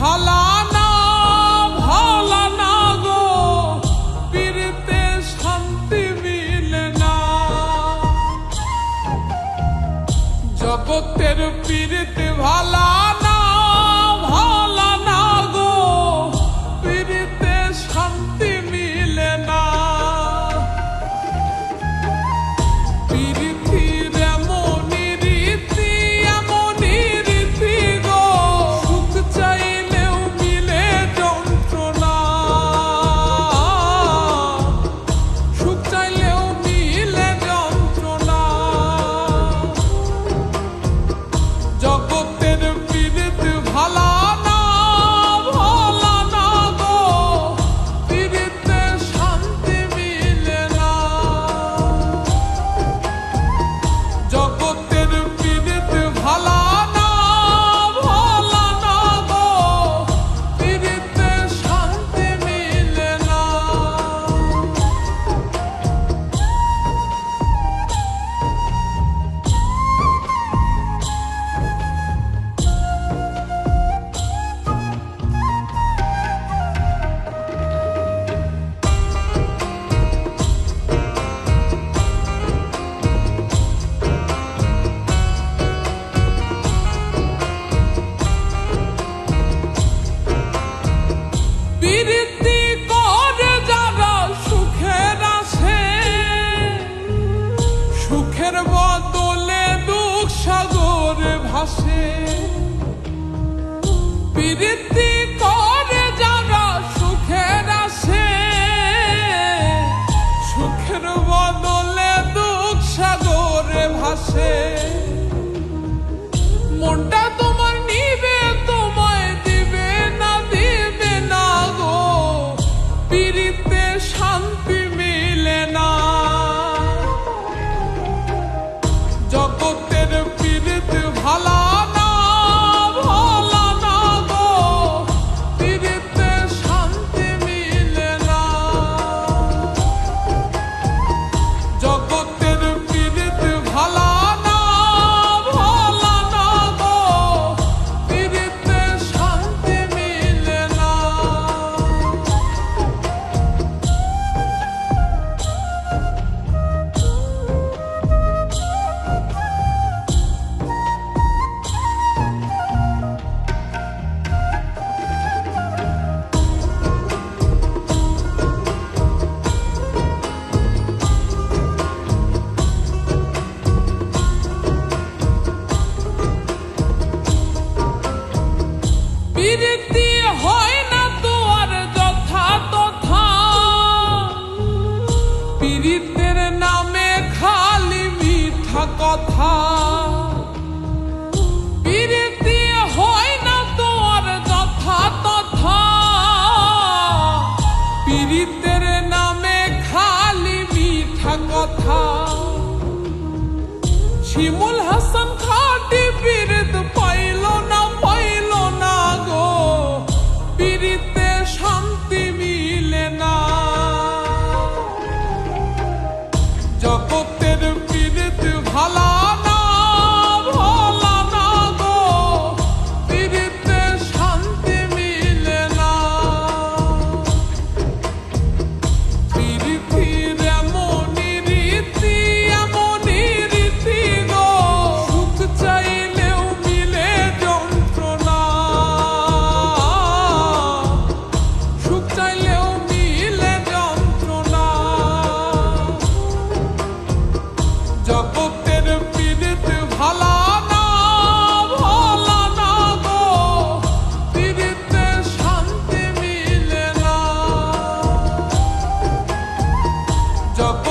ভালা না ভালা না গো, পীড়িতে শান্তি মিলে না। জগতের পীড়িতে ভালা না ভালা না গো, পীড়িতে শান্তি মিলে না। পীড়িতির এমনই রীতি এমনই রীতি গো, সুখ চাইলেও মিলে যন্ত্রণা, সুখ চাইলেও মিলে যন্ত্রণা। জগতের পীড়িত ভালা না ভালা না গো, পীড়িতে শান্তি মিলে না। জগতের পীড়িত ভালা না ভালা না গো, পীড়িতে শান্তি মিলে না। পীড়িতি করে যারা সুখের আসে, সুখের বদলে দুঃখ সাগরে ভাসে। পীড়িতি করে যারা সুখের আসে, সুখের বদলে দুঃখ সাগরে ভাসে। মনটা তোমার নিবে তোমায় দিবে না দিবে না গো, পীড়িতে শান্তি মিলে না। জগতের পীড়িত ভালা না ভালা না গো, পীড়িতে শান্তি মিলে না। জগতের পীড়িত ভালা না ভালা না গো, পীড়িতে শান্তি মিলে না। পীড়িতি হয় না তো আর যথা তথা, পীড়িতের নামে খালি মিঠা কথা। পীড়িতি হয় না তো আর যথা তথা, পীড়িতের নামে খালি মিঠা কথা। শিমুল হাসান খাটি পীড়িত পাইল না পাইল না গো, পীড়িতে শান্তি মিলে না। জগতের পীড়িত ভালা না ভালা না গো, পীড়িতে শান্তি মিলে না। পীড়িতির এমনই রীতি এমনই রীতি গো, সুখ চাইলেও মিলে যন্ত্রণা, সুখ চাইলেও মিলে যন্ত্রণা। জগতের পীড়িত ভালা না ভালা না গো, পীড়িতে শান্তি মিলে না। জগতের